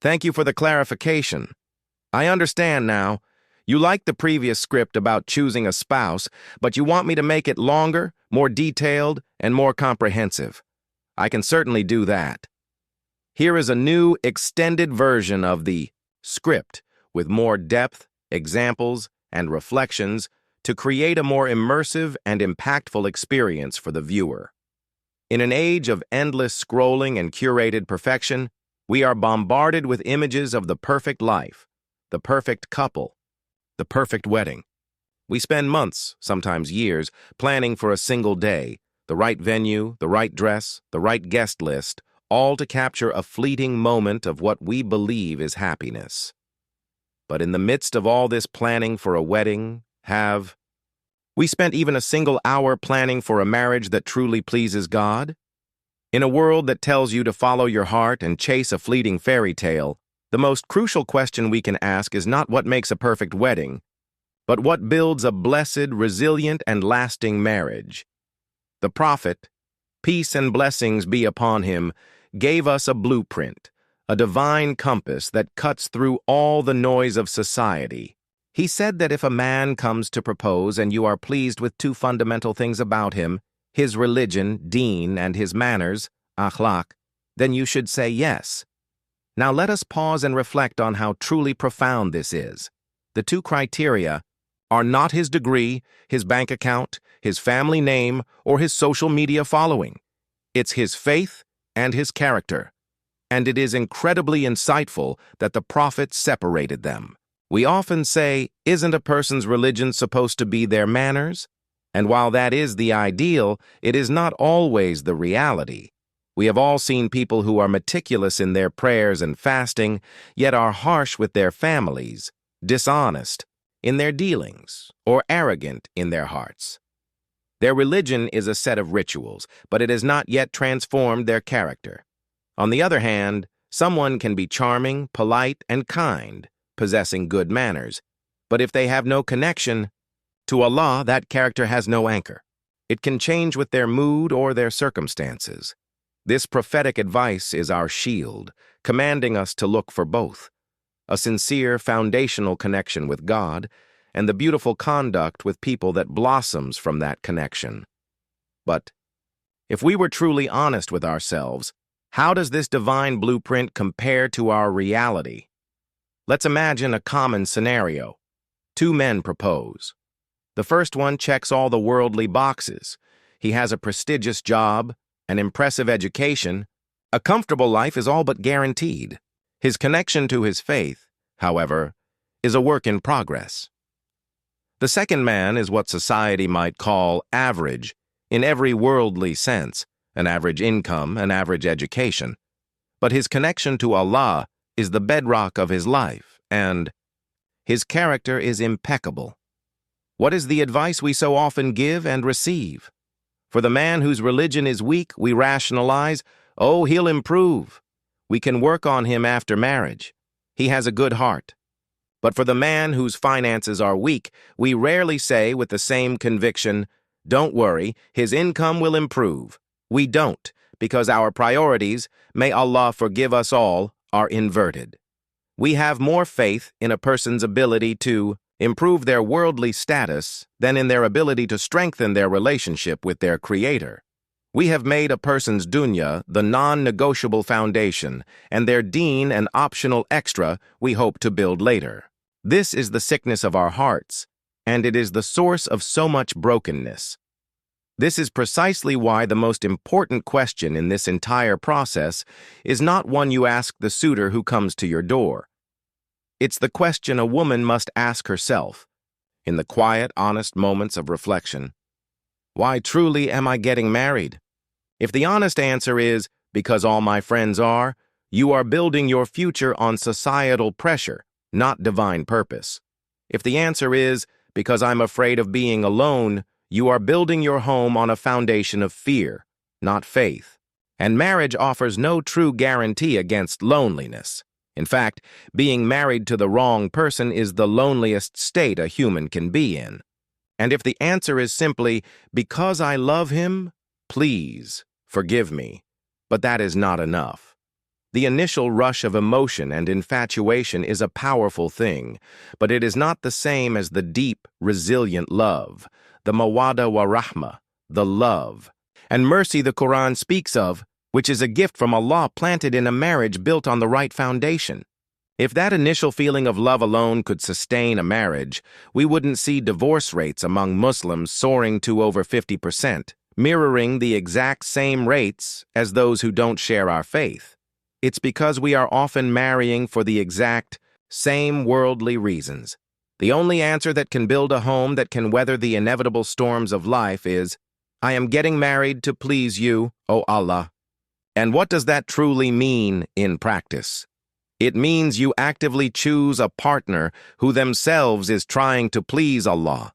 Thank you for the clarification. I understand now. You like the previous script about choosing a spouse, but you want me to make it longer, more detailed, and more comprehensive. I can certainly do that. Here is a new, extended version of the script with more depth, examples, and reflections to create a more immersive and impactful experience for the viewer. In an age of endless scrolling and curated perfection, we are bombarded with images of the perfect life, the perfect couple, the perfect wedding. We spend months, sometimes years, planning for a single day, the right venue, the right dress, the right guest list, all to capture a fleeting moment of what we believe is happiness. But in the midst of all this planning for a wedding, have we spent even a single hour planning for a marriage that truly pleases God? In a world that tells you to follow your heart and chase a fleeting fairy tale, the most crucial question we can ask is not what makes a perfect wedding, but what builds a blessed, resilient, and lasting marriage. The prophet, peace and blessings be upon him, gave us a blueprint, a divine compass that cuts through all the noise of society. He said that if a man comes to propose and you are pleased with two fundamental things about him, his religion, deen, and his manners, akhlaq, then you should say yes. Now let us pause and reflect on how truly profound this is. The two criteria are not his degree, his bank account, his family name, or his social media following. It's his faith and his character. And it is incredibly insightful that the prophet separated them. We often say, isn't a person's religion supposed to be their manners? And while that is the ideal, it is not always the reality. We have all seen people who are meticulous in their prayers and fasting, yet are harsh with their families, dishonest in their dealings, or arrogant in their hearts. Their religion is a set of rituals, but it has not yet transformed their character. On the other hand, someone can be charming, polite, and kind, possessing good manners, but if they have no connection to Allah, that character has no anchor. It can change with their mood or their circumstances. This prophetic advice is our shield, commanding us to look for both, a sincere foundational connection with God and the beautiful conduct with people that blossoms from that connection. But if we were truly honest with ourselves, how does this divine blueprint compare to our reality? Let's imagine a common scenario. Two men propose. The first one checks all the worldly boxes. He has a prestigious job, an impressive education. A comfortable life is all but guaranteed. His connection to his faith, however, is a work in progress. The second man is what society might call average in every worldly sense, an average income, an average education. But his connection to Allah is the bedrock of his life, and his character is impeccable. What is the advice we so often give and receive? For the man whose religion is weak, we rationalize, oh, he'll improve. We can work on him after marriage. He has a good heart. But for the man whose finances are weak, we rarely say with the same conviction, don't worry, his income will improve. We don't, because our priorities, may Allah forgive us all, are inverted. We have more faith in a person's ability to improve their worldly status than in their ability to strengthen their relationship with their Creator. We have made a person's dunya the non-negotiable foundation, and their deen an optional extra we hope to build later. This is the sickness of our hearts, and it is the source of so much brokenness. This is precisely why the most important question in this entire process is not one you ask the suitor who comes to your door. It's the question a woman must ask herself, in the quiet, honest moments of reflection. Why truly am I getting married? If the honest answer is, because all my friends are, you are building your future on societal pressure, not divine purpose. If the answer is, because I'm afraid of being alone, you are building your home on a foundation of fear, not faith. And marriage offers no true guarantee against loneliness. In fact, being married to the wrong person is the loneliest state a human can be in. And if the answer is simply, because I love him, please forgive me, but that is not enough. The initial rush of emotion and infatuation is a powerful thing, but it is not the same as the deep, resilient love, the mawadda wa rahma, the love and mercy the Quran speaks of, which is a gift from Allah planted in a marriage built on the right foundation. If that initial feeling of love alone could sustain a marriage, we wouldn't see divorce rates among Muslims soaring to over 50%, mirroring the exact same rates as those who don't share our faith. It's because we are often marrying for the exact same worldly reasons. The only answer that can build a home that can weather the inevitable storms of life is, I am getting married to please you, O Allah. And what does that truly mean in practice? It means you actively choose a partner who themselves is trying to please Allah.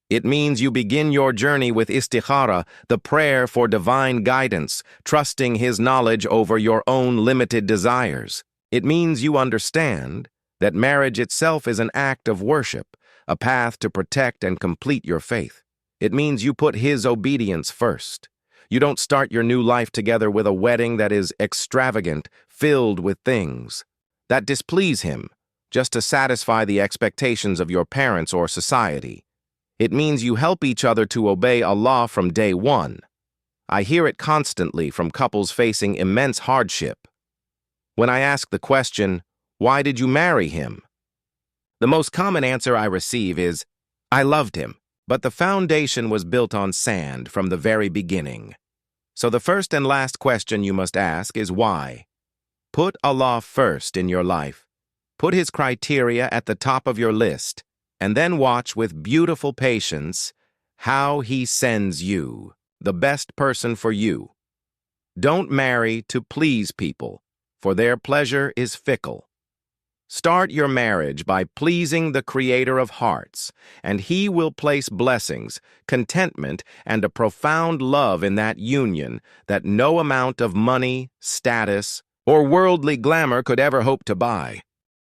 It means you begin your journey with istikhara, the prayer for divine guidance, trusting His knowledge over your own limited desires. It means you understand that marriage itself is an act of worship, a path to protect and complete your faith. It means you put His obedience first. You don't start your new life together with a wedding that is extravagant, filled with things that displease Him, just to satisfy the expectations of your parents or society. It means you help each other to obey Allah from day one. I hear it constantly from couples facing immense hardship. When I ask the question, why did you marry him? The most common answer I receive is, I loved him, but the foundation was built on sand from the very beginning. So the first and last question you must ask is why? Put Allah first in your life. Put His criteria at the top of your list, and then watch with beautiful patience how He sends you, the best person for you. Don't marry to please people, for their pleasure is fickle. Start your marriage by pleasing the Creator of hearts, and He will place blessings, contentment, and a profound love in that union that no amount of money, status, or worldly glamour could ever hope to buy.